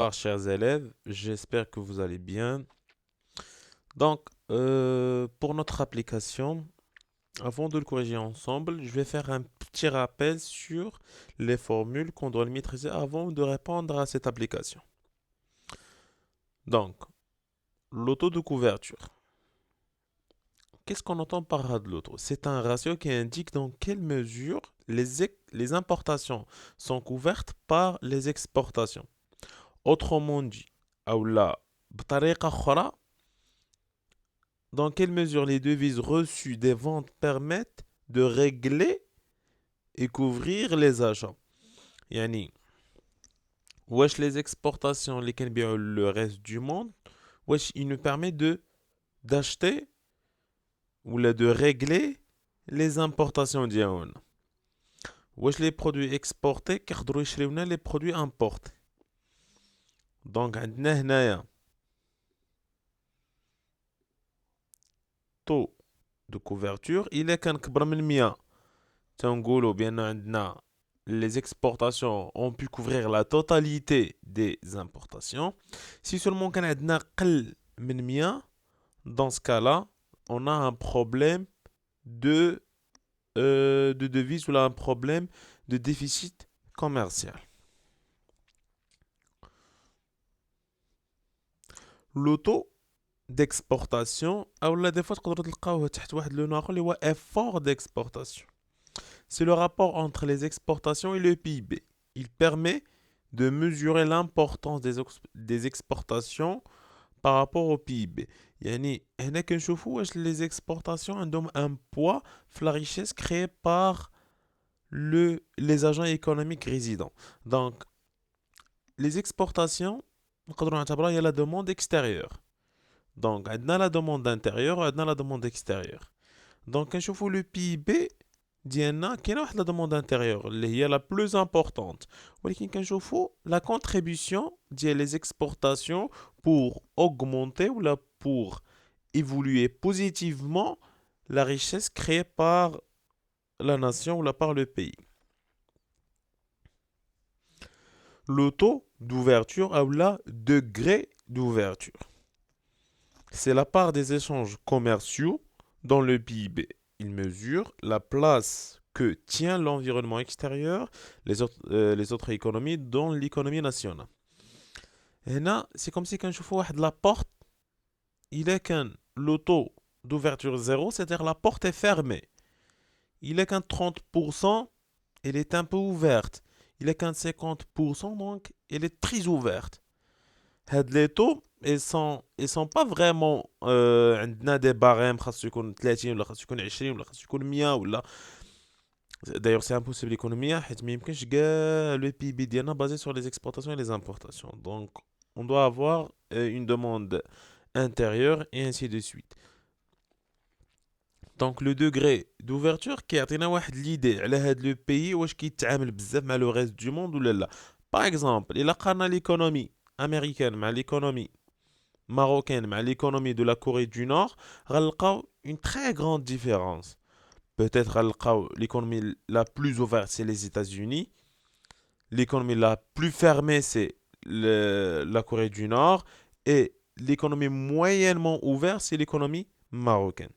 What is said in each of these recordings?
Bonsoir, chers élèves. J'espère que vous allez bien. Donc, pour notre application, avant de le corriger ensemble, je vais faire un petit rappel sur les formules qu'on doit maîtriser avant de répondre à cette application. Donc, l'auto de couverture. Qu'est-ce qu'on entend par de l'auto? C'est un ratio qui indique dans quelle mesure les importations sont couvertes par les exportations. Autrement dit, أو لا بطريقة أخرى, dans quelle mesure les devises reçues des ventes permettent de régler et couvrir les achats. يعني wesh les exportations اللي كنبيعوا le reste du monde, wesh il nous permet de d'acheter ou là de régler les importations ديالنا. wesh les produits exportés كيقدروا يشريونا les produits importés. Donc عندنا هنايا taux de couverture إلا كان كبر من 100 تنقولوا بأن عندنا les exportations ont pu couvrir la totalité des importations. Si seulement كان عندنا قل من 100, dans ce cas-là, on a un problème de devise ou là un problème de déficit commercial. L'auto d'exportation او لا des fois تقدروا تلقاوه تحت واحد لون اخر اللي هو effort d'exportation. C'est le rapport entre les exportations et le PIB. Il permet de mesurer l'importance des exportations par rapport au PIB. يعني هنا كنشوفوا واش les exportations عندهم un poids في la richesse créée par les agents économiques résidents. Donc, les exportations نقدروا نعتبرها هي la demande extérieure. Donc, عندنا la demande intérieure وعندنا la demande extérieure. Donc, كنشوفوا le PIB ديالنا كاينه واحد لا دوموند انتيريور اللي هي لا بلوز امبورطونت, ولكن كنشوفوا لا كونتريبيسيون ديال لي زيكسبورتاسيون pour augmenter ou là pour évoluer positivement la richesse créée par la nation ou là par le pays. Le taux d'ouverture ou là degré d'ouverture, c'est la part des échanges commerciaux dans le PIB. Il mesure la place que tient l'environnement extérieur, les autres économies, dans l'économie nationale. Et là, c'est comme si quand je fais la porte, il est qu'un l'auto d'ouverture zéro, c'est-à-dire la porte est fermée. Il est qu'un 30%, elle est un peu ouverte. Il est qu'un 50%, donc elle est très ouverte. Les taux, ils sont pas vraiment عندنا des barèmes خاصو يكون 30 ولا خاصو يكون 20 ولا خاصو يكون 100 ولا. D'ailleurs, c'est impossible l'économie حيت ما يمكنش كاع le PIB ديالنا basé sur les exportations et les importations. Donc, on doit avoir une demande intérieure et ainsi de suite. Donc, le degré d'ouverture كيعطينا واحد l'idée على هاد le pays واش كيتعامل بزاف مع le reste du monde ولا لا. Par exemple, إلا قارنا l'économie américaine مع l'économie marocaine مع l'économie de la Corée du Nord, غنلقاو une très grande différence. Peut-être غنلقاو l'économie la plus ouverte c'est les États-Unis, l'économie la plus fermée c'est la Corée du Nord et l'économie moyennement ouverte c'est l'économie marocaine.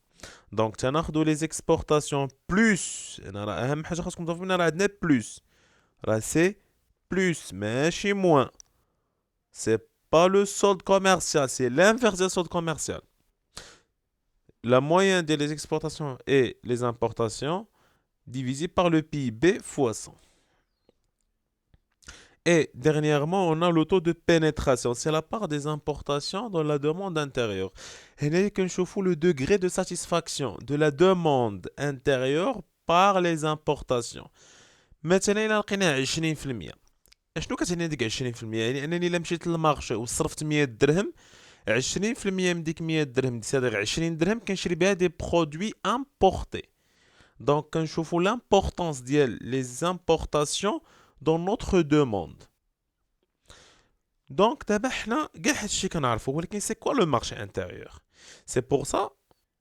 Donc تناخدو les exportations plus, انا راه اهم حاجه خاصكم تعرفوا هنا راه عندنا plus, راه c'est plus ماشي moins. C'est pas le solde commercial, c'est l'inverse du solde commercial. La moyenne des exportations et les importations divisé par le PIB fois 100. Et dernièrement, on a le taux de pénétration. C'est la part des importations dans la demande intérieure. Et là, كنشوفوا le degré de satisfaction de la demande intérieure par les importations. مثلا إلا لقينا 20%. اشنو كتعني ديك 20%؟ يعني انني الا مشيت للمارشي وصرفت 100 درهم, 20% من ديك 100 درهم سادير 20 درهم كنشري بها دي برودوي امبورتي. دونك كنشوفوا l'importance ديال les importations dans notre demande. دونك دابا حنا كاع هادشي كنعرفو, ولكن سي كوا لو مارشي انتيريور؟ سي بور سا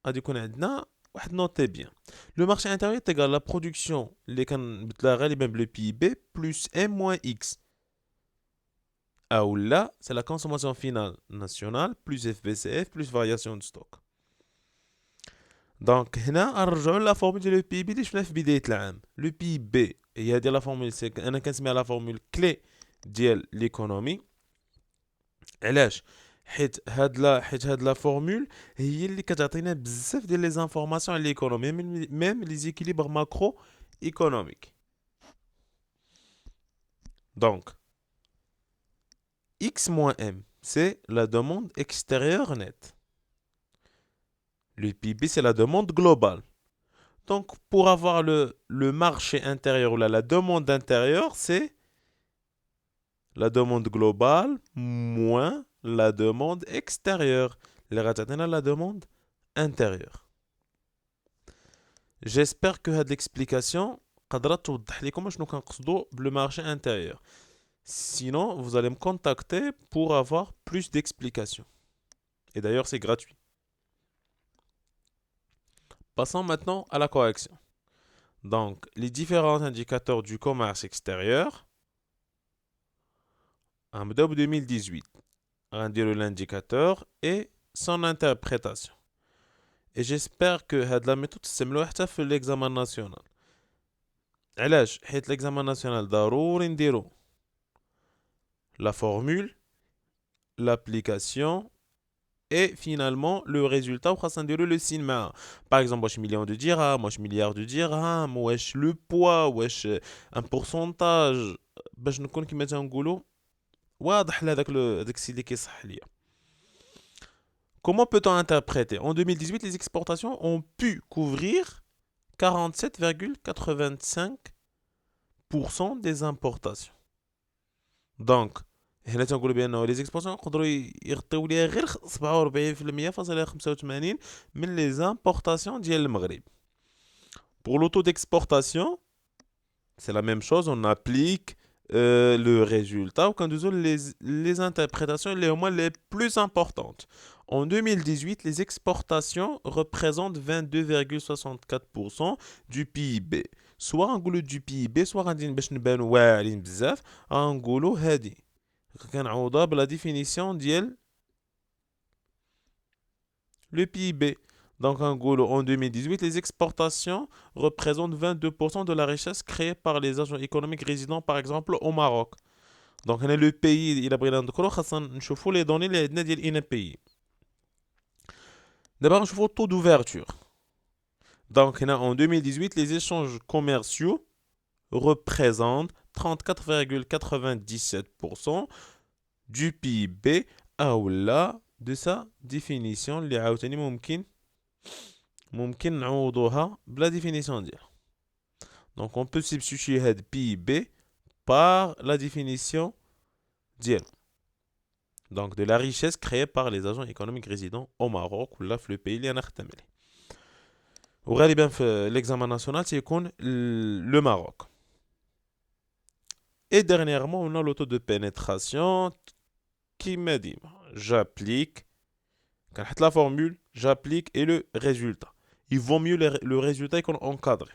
غادي يكون عندنا واحد نوتي بيان. لو مارشي انتيريور تيغال لا برودكسيون اللي كنبدلها غالبا بلو بي بي بلس ام موان اكس. ou là, c'est la consommation finale nationale plus FBCF plus variation de stock. Donc, هنا نرجعوا la formule de le PIB اللي شفنا في بداية العام. Le PIB هي هذه la formule أنا كنسميها la formule clé ديال l'économie. علاش؟ حيت هاد لا فورمول هي اللي كتعطينا بزاف ديال لي زانفورماسيون على ليكونومي ميم لي زيكيليبر ماكرو ايكونوميك. دونك X moins M, c'est la demande extérieure nette. Le PIB, c'est la demande globale. Donc, pour avoir le marché intérieur ou la demande intérieure, c'est la demande globale moins la demande extérieure. La demande intérieure. J'espère que cette explication قدرت توضح لكم شنو كنقصدو بالمارché intérieur. Sinon, vous allez me contacter pour avoir plus d'explications. Et d'ailleurs, c'est gratuit. Passons maintenant à la correction. Donc, les différents indicateurs du commerce extérieur. En 2018, on va l'indicateur et son interprétation. Et j'espère que cette méthode تستعملوها حتى في l'examen national. علاش؟ حيت l'examen national ضروري نديرو la formule, l'application et finalement le résultat وخاصنا نديرو le signe معاه. Par exemple, واش million de dirhams, واش milliard de dirhams, واش le poids, واش un pourcentage باش نكون كما تنقولوا واضح لهذاك هذاك السيد اللي كيصح ليا. Comment peut-on interpréter? En 2018, les exportations ont pu couvrir 47,85% des importations. Donc, هنا تنقولوا بأنه les exportations يقدروا يغطيو ليها غير 47,85% من les importations ديال المغرب. Pour le taux d'exportation, c'est la même chose, on applique le résultat ou quand nous avons les interprétations les plus importantes. En 2018, les exportations représentent 22,64% du PIB. Soit on dit du PIB, soit on dit باش نبانو واعرين بزاف نقولوا هذه كنعوضها بلا définition ديال le PIB. Donc en 2018, les exportations représentent 22% de la richesse créée par les agents économiques résidant par exemple au Maroc. Donc le pays il a pris l'endroit خاصنا نشوفوا les données اللي عندنا ديال un pays. D'abord نشوفوا le taux d'ouverture. Donc en 2018, les échanges commerciaux représentent 34,97% du PIB ou là de sa définition اللي عاوتاني ممكن نعوضوها بلا définition ديالها. Donc on peut substituer هاد PIB par la définition ديالو. Donc de la richesse créée par les agents économiques résidents au Maroc ou là في le pays اللي انا خدام عليه. وغالبا في l'examen national سيكون le Maroc. Et dernièrement, on a le taux de pénétration qui me dit j'applique, quand je la formule, j'applique et le résultat. Il vaut mieux le résultat qu'on encadre.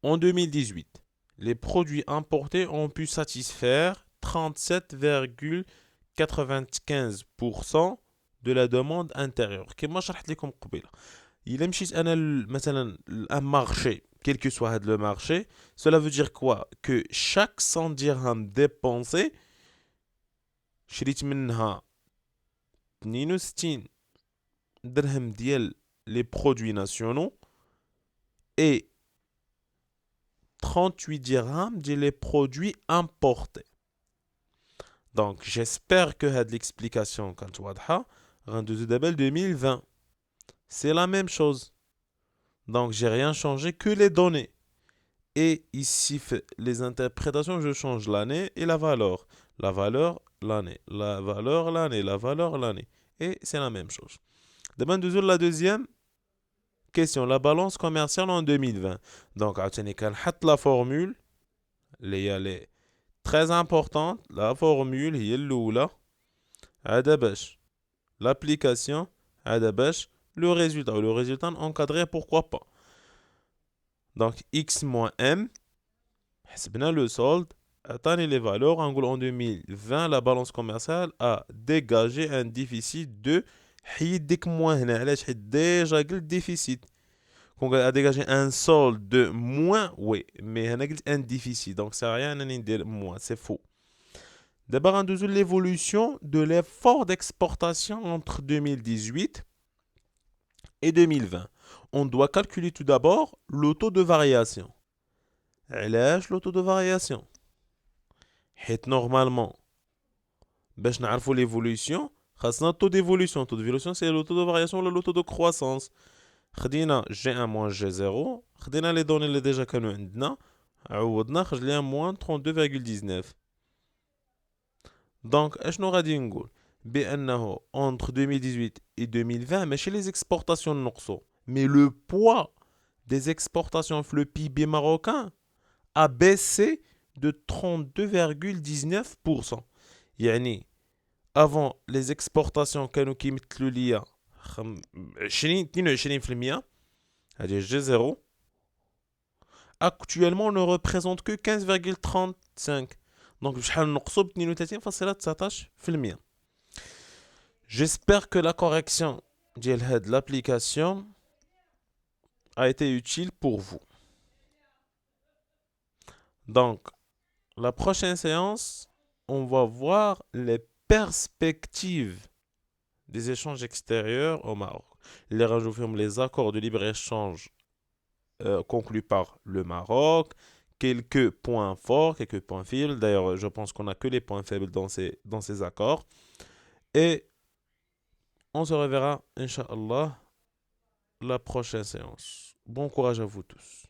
En 2018, les produits importés ont pu satisfaire 37,95% de la demande intérieure. كما شرحت لكم قبيله. إلا مشيت أنا مثلا un marché, quel que soit le marché, cela veut dire quoi? Que chaque 100 dirhams dépensé, شريت منها 62 درهم ديال les produits nationaux et 38 dirhams ديال les produits importés. Donc j'espère que هاد l'explication كانت واضحة. غندوزو دابا 2020. C'est la même chose. Donc j'ai rien changé que les données. Et ici, les interprétations, je change l'année et la valeur. La valeur, l'année. La valeur, l'année. La valeur, l'année. Et c'est la même chose. Demain, la deuxième question. La balance commerciale en 2020. Donc, la formule, elle est très importante. La formule, l'application, le résultat. Le résultat encadré, pourquoi pas. Donc, X moins M, حسبنا le solde Attendez les valeurs. En 2020, la balance commerciale a dégagé un déficit de حيدك moins هنا علاش حيت déjà قلت déficit. Qu'on a dégagé un solde de moins, oui, mais on a un déficit, donc ça n'a rien à dire moins, c'est faux. D'abord, on a l'évolution de l'effort d'exportation entre 2018 et 2020. On doit calculer tout d'abord le taux de variation. علاش le taux de variation حيت normalement باش نعرفوا l'évolution خاصنا le taux d'évolution. Le taux d'évolution c'est le taux de variation ou le taux de croissance. خدينا G1 moins G0 خدينا les données اللي déjà كانوا عندنا عوضنا خرج ليها moins 32,19. دونك اشنو غادي نقول بانه entre 2018 et 2020 ماشي les exportations نقصوا mais le poids des exportations في le PIB marocain a baissé de 32,19%. يعني avant les exportations كانوا كيمثلوا ليا 22% هذه G0. Actuellement, on ne représente que 15,35. Donc, شحال نقصوا ب 32,19%. J'espère que la correction de l'application a été utile pour vous. Donc, la prochaine séance, on va voir les perspectives des échanges extérieurs au Maroc. Les rajouts les accords de libre-échange conclus par le Maroc, quelques points forts, quelques points faibles. D'ailleurs, je pense qu'on n'a que les points faibles dans ces accords. Et on se reverra, Inch'Allah, la prochaine séance. Bon courage à vous tous.